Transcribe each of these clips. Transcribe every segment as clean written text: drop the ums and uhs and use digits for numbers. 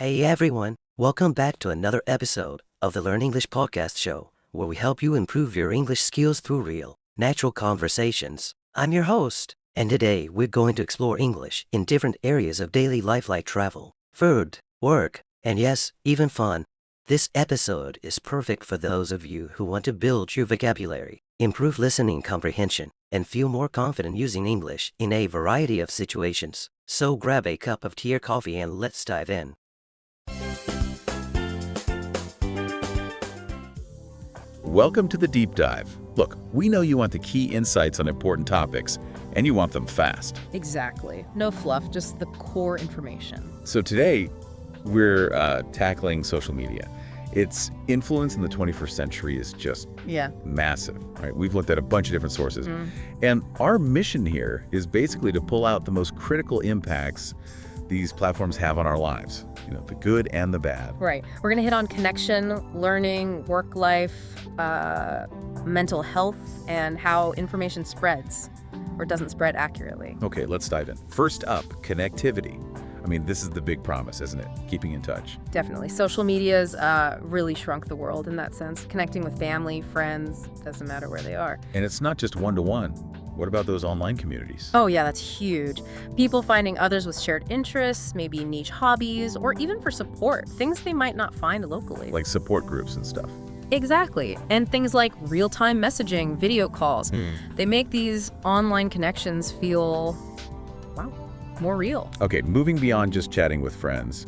Hey everyone, welcome back to another episode of the Learn English podcast show, where we help you improve your English skills through real, natural conversations. I'm your host, and today we're going to explore English in different areas of daily life like travel, food, work, and yes, even fun. This episode is perfect for those of you who want to build your vocabulary, improve listening comprehension, and feel more confident using English in a variety of situations. So grab a cup of tea or coffee and let's dive in. Welcome to the Deep Dive. Look, we know you want the key insights on important topics, and you want them fast. Exactly. No fluff, just the core information. So today, we're tackling social media. Its influence in the 21st century is just massive, right? We've looked at a bunch of different sources. And our mission here is basically to pull out the most critical impacts these platforms have on our lives, the good and the bad. Right. We're going to hit on connection, learning, work life, mental health, and how information spreads or doesn't spread accurately. Okay, let's dive in. First up, connectivity. I mean, this is the big promise, isn't it? Keeping in touch. Definitely. Social media's really shrunk the world in that sense. Connecting with family, friends, doesn't matter where they are. And it's not just one-to-one. What about those online communities? Oh yeah, that's huge. People finding others with shared interests, maybe niche hobbies, or even for support, things they might not find locally. Like support groups and stuff. Exactly. And things like real-time messaging, video calls. They make these online connections feel, more real. Okay, moving beyond just chatting with friends,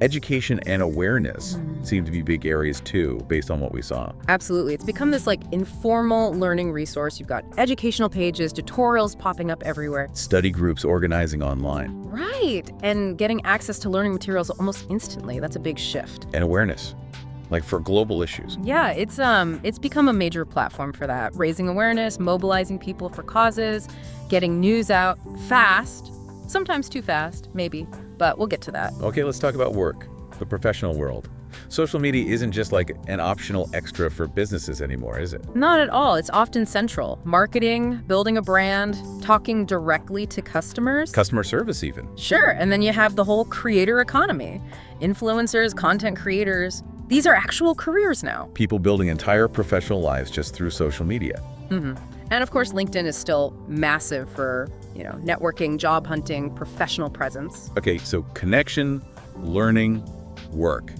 education and awareness seem to be big areas too, based on what we saw. Absolutely. It's become this informal learning resource. You've got educational pages, tutorials popping up everywhere. Study groups organizing online. Right. And getting access to learning materials almost instantly. That's a big shift. And awareness, like for global issues. Yeah, it's become a major platform for that. Raising awareness, mobilizing people for causes, getting news out fast. Sometimes too fast, maybe, but we'll get to that. Okay, let's talk about work, the professional world. Social media isn't just like an optional extra for businesses anymore, is it? Not at all. It's often central. Marketing, building a brand, talking directly to customers. Customer service even. Sure, and then you have the whole creator economy. Influencers, content creators. These are actual careers now. People building entire professional lives just through social media. And of course, LinkedIn is still massive for, networking, job hunting, professional presence. Okay, so connection, learning, work.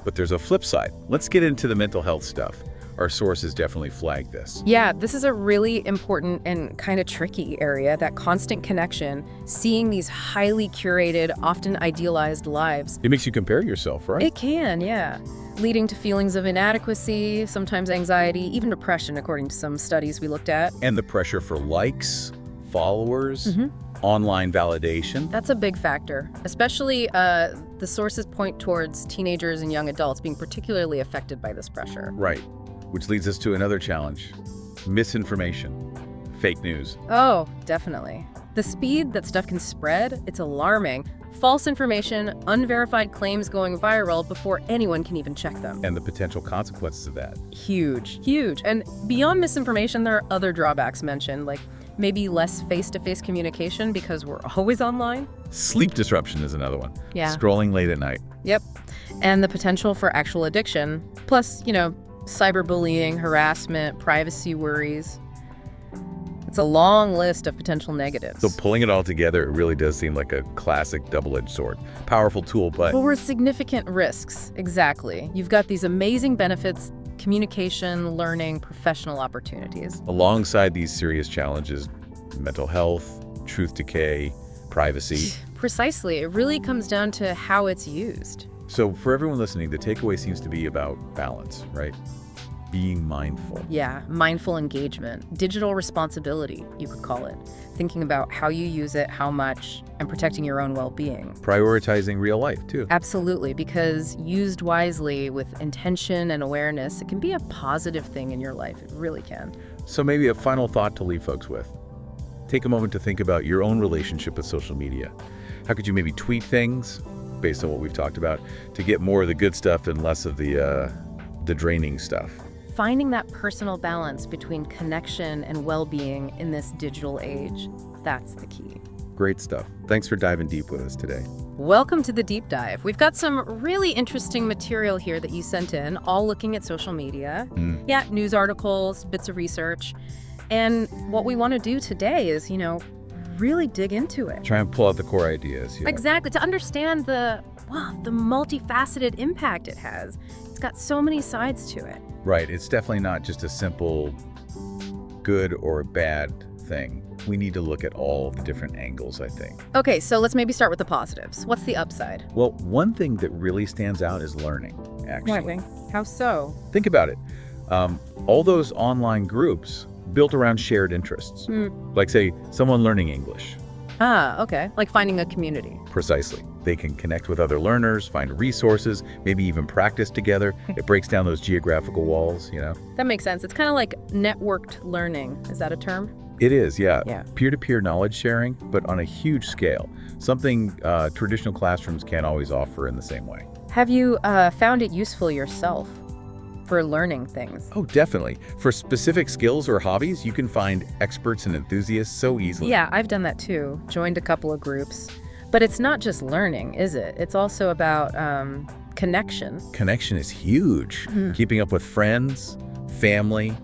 But there's a flip side. Let's get into the mental health stuff. Our sources definitely flagged this. Yeah, this is a really important and kind of tricky area, that constant connection, seeing these highly curated, often idealized lives. It makes you compare yourself, right? It can, yeah. Leading to feelings of inadequacy, sometimes anxiety, even depression, according to some studies we looked at. And the pressure for likes, followers, online validation. That's a big factor, especially the sources point towards teenagers and young adults being particularly affected by this pressure. Right, which leads us to another challenge, misinformation, fake news. Oh, definitely. The speed that stuff can spread, it's alarming. False information, unverified claims going viral before anyone can even check them. And the potential consequences of that. Huge, huge. And beyond misinformation, there are other drawbacks mentioned, like maybe less face-to-face communication because we're always online. Sleep disruption is another one. Yeah. Scrolling late at night. Yep. And the potential for actual addiction. Plus, cyberbullying, harassment, privacy worries. It's a long list of potential negatives. So pulling it all together, it really does seem like a classic double-edged sword. Powerful tool, but with significant risks. Exactly. You've got these amazing benefits, communication, learning, professional opportunities. alongside these serious challenges, mental health, truth decay, privacy. Precisely. It really comes down to how it's used. So for everyone listening, the takeaway seems to be about balance, right? Being mindful. Yeah, mindful engagement, digital responsibility, you could call it. Thinking about how you use it, how much, and protecting your own well-being. Prioritizing real life, too. Absolutely, because used wisely with intention and awareness, it can be a positive thing in your life. It really can. So maybe a final thought to leave folks with. Take a moment to think about your own relationship with social media. How could you maybe tweak things, based on what we've talked about, to get more of the good stuff and less of the draining stuff? Finding that personal balance between connection and well-being in this digital age, that's the key. Great stuff. Thanks for diving deep with us today. Welcome to the deep dive. We've got some really interesting material here that you sent in, all looking at social media. Yeah, news articles, bits of research. And what we want to do today is, really dig into it. Try and pull out the core ideas. Yeah. Exactly, to understand the multifaceted impact it has. It's got so many sides to it. Right. It's definitely not just a simple good or bad thing. We need to look at all the different angles, I think. Okay, so let's maybe start with the positives. What's the upside? Well, one thing that really stands out is learning, actually. How so? Think about it. All those online groups built around shared interests. Like, say, someone learning English. Ah, okay. Like finding a community. Precisely. They can connect with other learners, find resources, maybe even practice together. It breaks down those geographical walls, That makes sense. It's kind of like networked learning. Is that a term? It is, yeah. Yeah. Peer-to-peer knowledge sharing, but on a huge scale. Something traditional classrooms can't always offer in the same way. Have you found it useful yourself for learning things? Oh, definitely. For specific skills or hobbies, you can find experts and enthusiasts so easily. Yeah, I've done that too. Joined a couple of groups. But it's not just learning, is it? It's also about connection. Connection is huge. Keeping up with friends, family,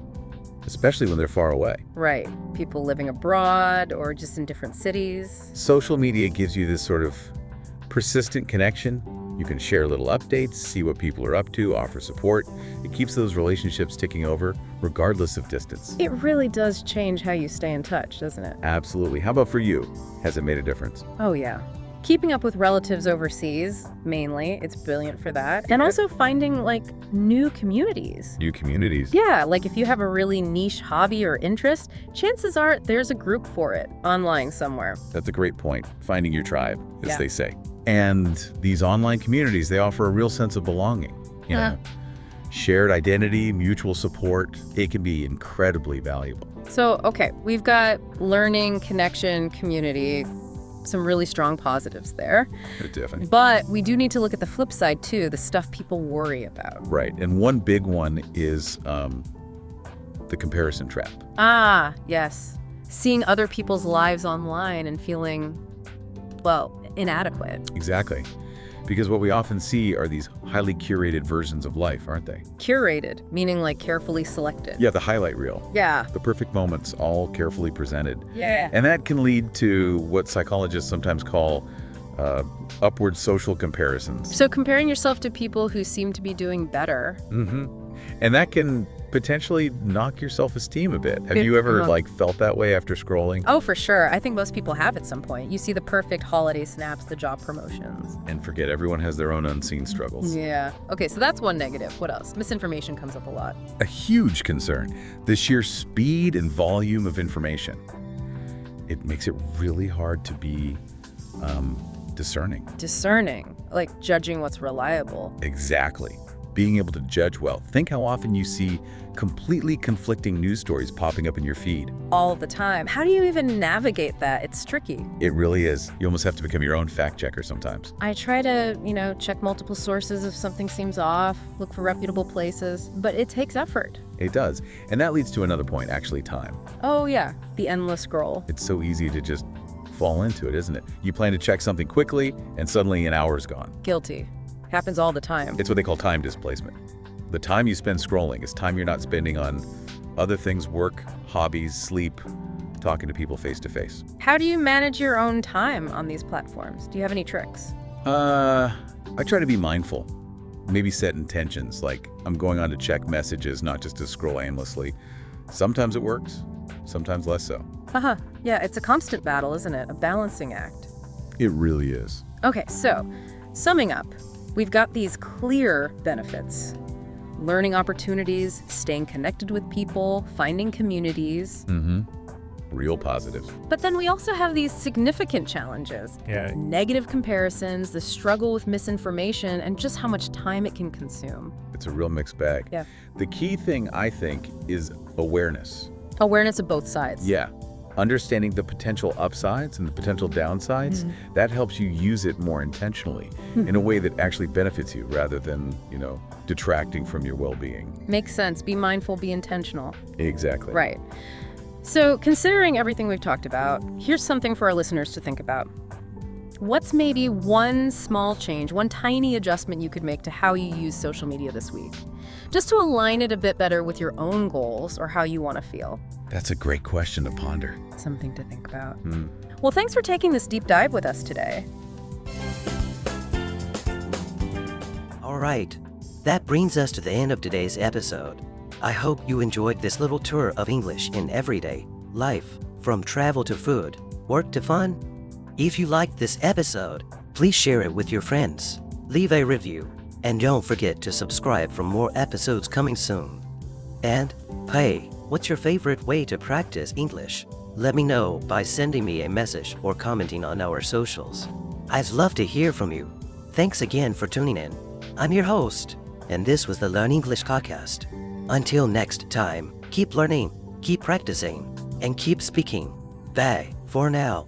especially when they're far away. Right. People living abroad or just in different cities. Social media gives you this sort of persistent connection. You can share little updates, see what people are up to, offer support. It keeps those relationships ticking over, regardless of distance. It really does change how you stay in touch, doesn't it? Absolutely. How about for you? Has it made a difference? Oh, yeah. Keeping up with relatives overseas, mainly. It's brilliant for that. And also finding, new communities. New communities? Yeah, like if you have a really niche hobby or interest, chances are there's a group for it online somewhere. That's a great point. Finding your tribe, as they say. And these online communities, they offer a real sense of belonging. Shared identity, mutual support. It can be incredibly valuable. So, okay, we've got learning, connection, community. Some really strong positives there. Definitely. But we do need to look at the flip side, too, the stuff people worry about. Right. And one big one is the comparison trap. Ah, yes. Seeing other people's lives online and feeling, inadequate. Exactly. Because what we often see are these highly curated versions of life, aren't they? Curated, meaning carefully selected. Yeah, the highlight reel. Yeah. The perfect moments, all carefully presented. Yeah. And that can lead to what psychologists sometimes call upward social comparisons. So comparing yourself to people who seem to be doing better. And that can potentially knock your self-esteem a bit. Have you ever felt that way after scrolling? Oh, for sure. I think most people have at some point. You see the perfect holiday snaps, the job promotions. And forget, everyone has their own unseen struggles. Yeah. Okay, so that's one negative. What else? Misinformation comes up a lot. A huge concern. The sheer speed and volume of information. It makes it really hard to be discerning. Discerning, like judging what's reliable. Exactly. Being able to judge well. Think how often you see completely conflicting news stories popping up in your feed. All the time. How do you even navigate that? It's tricky. It really is. You almost have to become your own fact checker sometimes. I try to, check multiple sources if something seems off, look for reputable places, but it takes effort. It does. And that leads to another point, actually, time. Oh, yeah. The endless scroll. It's so easy to just fall into it, isn't it? You plan to check something quickly, and suddenly an hour's gone. Guilty. Happens all the time. It's what they call time displacement. The time you spend scrolling is time you're not spending on other things, work, hobbies, sleep, talking to people face to face. How do you manage your own time on these platforms? Do you have any tricks? I try to be mindful. Maybe set intentions, like I'm going on to check messages, not just to scroll aimlessly. Sometimes it works, sometimes less so. Yeah, it's a constant battle, isn't it? A balancing act. It really is. Okay, so summing up, we've got these clear benefits. Learning opportunities, staying connected with people, finding communities. Real positives. But then we also have these significant challenges. Yeah. Negative comparisons, the struggle with misinformation, and just how much time it can consume. It's a real mixed bag. Yeah. The key thing, I think, is awareness. Awareness of both sides. Yeah. Understanding the potential upsides and the potential downsides, that helps you use it more intentionally in a way that actually benefits you rather than, detracting from your well-being. Makes sense. Be mindful, be intentional. Exactly. Right. So considering everything we've talked about, here's something for our listeners to think about. What's maybe one small change, one tiny adjustment you could make to how you use social media this week? Just to align it a bit better with your own goals or how you want to feel. That's a great question to ponder. Something to think about. Well, thanks for taking this deep dive with us today. All right, that brings us to the end of today's episode. I hope you enjoyed this little tour of English in everyday life, from travel to food, work to fun. If you liked this episode, please share it with your friends, leave a review, and don't forget to subscribe for more episodes coming soon. And, hey, what's your favorite way to practice English? Let me know by sending me a message or commenting on our socials. I'd love to hear from you. Thanks again for tuning in. I'm your host, and this was the Learn English podcast. Until next time, keep learning, keep practicing, and keep speaking. Bye for now.